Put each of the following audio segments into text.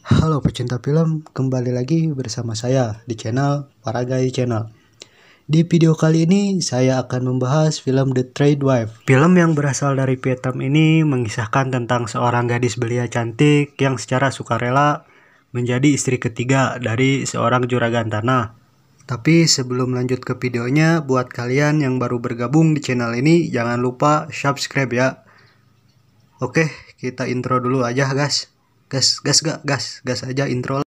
Halo pecinta film, kembali lagi bersama saya di channel Paragai Channel. Di video kali ini saya akan membahas film The Trade Wife. Film yang berasal dari Vietnam ini mengisahkan tentang seorang gadis belia cantik yang secara sukarela menjadi istri ketiga dari seorang juragan tanah. Tapi sebelum lanjut ke videonya, buat kalian yang baru bergabung di channel ini jangan lupa subscribe ya. Oke, kita intro dulu aja guys. Gas aja intro.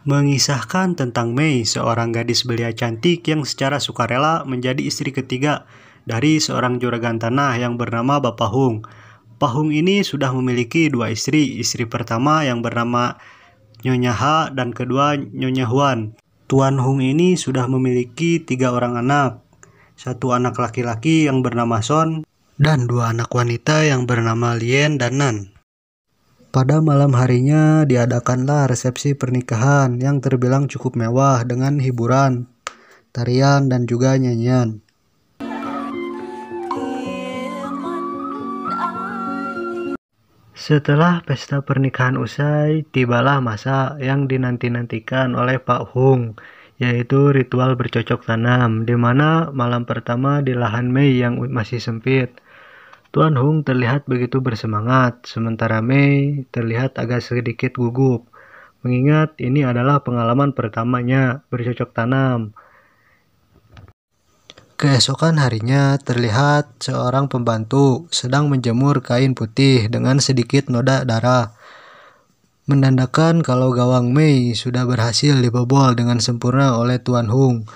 Mengisahkan tentang Mei, seorang gadis belia cantik yang secara sukarela menjadi istri ketiga dari seorang juragan tanah yang bernama Bapak Hung. Pak Hung ini sudah memiliki dua istri. Istri pertama yang bernama Nyonya Ha dan kedua Nyonya Huan. Tuan Hung ini sudah memiliki 3 orang anak, 1 anak laki-laki yang bernama Son, dan 2 anak wanita yang bernama Lien dan Nan. Pada malam harinya diadakanlah resepsi pernikahan yang terbilang cukup mewah dengan hiburan, tarian, dan juga nyanyian. Setelah pesta pernikahan usai, tibalah masa yang dinanti-nantikan oleh Pak Hung, yaitu ritual bercocok tanam, di mana malam pertama di lahan Mei yang masih sempit. Tuan Hung terlihat begitu bersemangat, sementara Mei terlihat agak sedikit gugup, mengingat ini adalah pengalaman pertamanya bercocok tanam. Keesokan harinya terlihat seorang pembantu sedang menjemur kain putih dengan sedikit noda darah, menandakan kalau gawang Mei sudah berhasil dibobol dengan sempurna oleh Tuan Hung.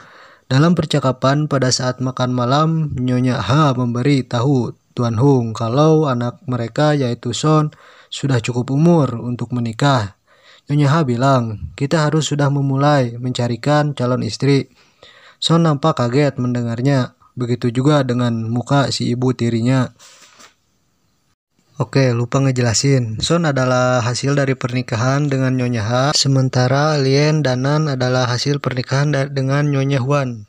Dalam percakapan pada saat makan malam, Nyonya Ha memberi tahu Tuan Hung kalau anak mereka yaitu Son sudah cukup umur untuk menikah. Nyonya Ha bilang, kita harus sudah memulai mencarikan calon istri. Son nampak kaget mendengarnya, begitu juga dengan muka si ibu tirinya. Oke, lupa ngejelasin. Son adalah hasil dari pernikahan dengan Nyonya Ha, sementara Lien dan Nan adalah hasil pernikahan dengan Nyonya Huan.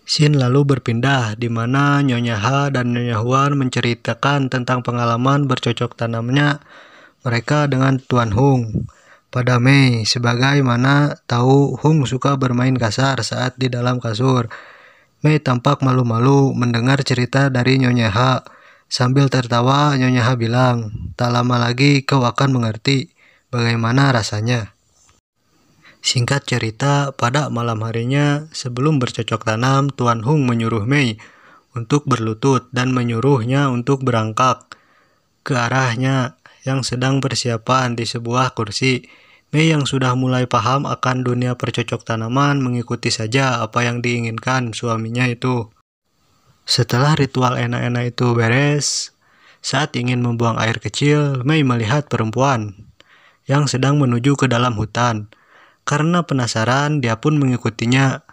Scene lalu berpindah, di mana Nyonya Ha dan Nyonya Huan menceritakan tentang pengalaman bercocok tanamnya mereka dengan Tuan Hung. Pada Mei, sebagaimana tahu Hung suka bermain kasar saat di dalam kasur. Mei tampak malu-malu mendengar cerita dari Nyonya Ha. Sambil tertawa, Nyonya Ha bilang, tak lama lagi kau akan mengerti bagaimana rasanya. Singkat cerita, pada malam harinya sebelum bercocok tanam, Tuan Hung menyuruh Mei untuk berlutut dan menyuruhnya untuk berangkat ke arahnya yang sedang persiapan di sebuah kursi. Mei yang sudah mulai paham akan dunia percocok tanaman mengikuti saja apa yang diinginkan suaminya itu. Setelah ritual enak-enak itu beres, saat ingin membuang air kecil, Mei melihat perempuan yang sedang menuju ke dalam hutan. Karena penasaran, dia pun mengikutinya.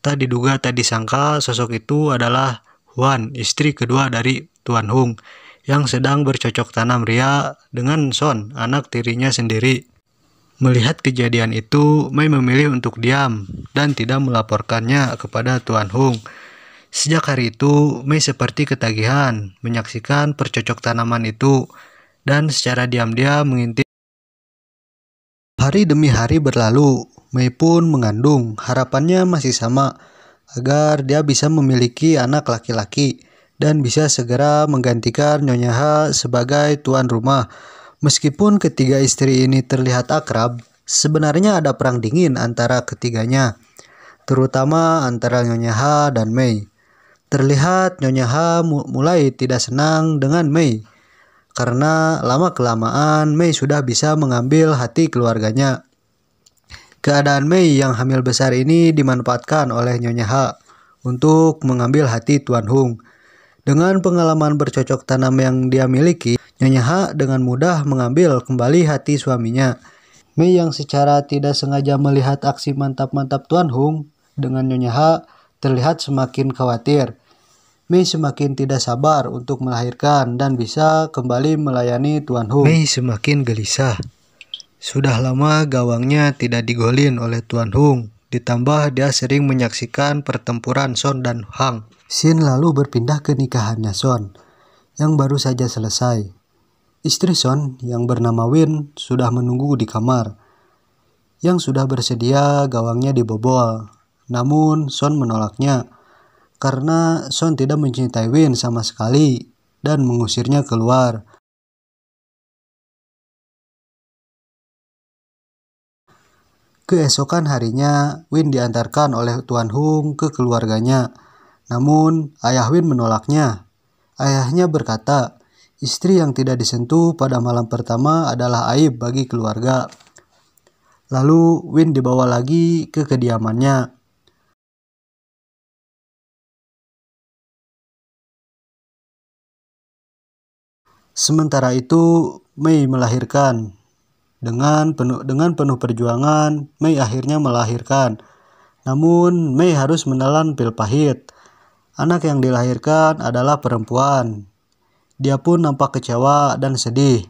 Tak diduga tak disangka sosok itu adalah Huan, istri kedua dari Tuan Hung, yang sedang bercocok tanam ria dengan Son, anak tirinya sendiri. Melihat kejadian itu, Mei memilih untuk diam dan tidak melaporkannya kepada Tuan Hung. Sejak hari itu, Mei seperti ketagihan menyaksikan percocok tanaman itu dan secara diam-diam mengintip. Hari demi hari berlalu, Mei pun mengandung. Harapannya masih sama, agar dia bisa memiliki anak laki-laki dan bisa segera menggantikan Nyonya Ha sebagai tuan rumah. Meskipun ketiga istri ini terlihat akrab, sebenarnya ada perang dingin antara ketiganya, terutama antara Nyonya Ha dan Mei. Terlihat Nyonya Ha mulai tidak senang dengan Mei, karena lama-kelamaan Mei sudah bisa mengambil hati keluarganya. Keadaan Mei yang hamil besar ini dimanfaatkan oleh Nyonya Ha untuk mengambil hati Tuan Hung. Dengan pengalaman bercocok tanam yang dia miliki, Nyonya Ha dengan mudah mengambil kembali hati suaminya. Mei yang secara tidak sengaja melihat aksi mantap-mantap Tuan Hung dengan Nyonya Ha terlihat semakin khawatir. Mei semakin tidak sabar untuk melahirkan dan bisa kembali melayani Tuan Hung. Mei semakin gelisah. Sudah lama gawangnya tidak digolin oleh Tuan Hung Ditambah dia sering menyaksikan pertempuran Son dan Hang. Shin lalu berpindah ke nikahannya Son, yang baru saja selesai. Istri Son, yang bernama Win, sudah menunggu di kamar, yang sudah bersedia gawangnya dibobol. Namun Son menolaknya, karena Son tidak mencintai Win sama sekali dan mengusirnya keluar. Keesokan harinya, Win diantarkan oleh Tuan Hung ke keluarganya. Namun, ayah Win menolaknya. Ayahnya berkata, istri yang tidak disentuh pada malam pertama adalah aib bagi keluarga. Lalu, Win dibawa lagi ke kediamannya. Sementara itu, Mei melahirkan. Dengan penuh perjuangan, Mei akhirnya melahirkan. Namun, Mei harus menelan pil pahit. Anak yang dilahirkan adalah perempuan. Dia pun nampak kecewa dan sedih.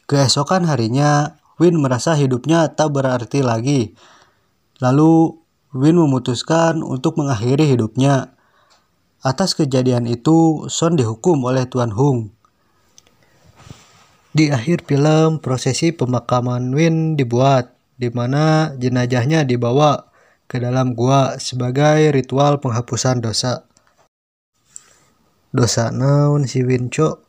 Keesokan harinya, Win merasa hidupnya tak berarti lagi. Lalu, Win memutuskan untuk mengakhiri hidupnya. Atas kejadian itu, Son dihukum oleh Tuan Hung. Di akhir film, prosesi pemakaman Win dibuat, di mana jenazahnya dibawa ke dalam gua sebagai ritual penghapusan dosa. Dosa naon si Win, Cok?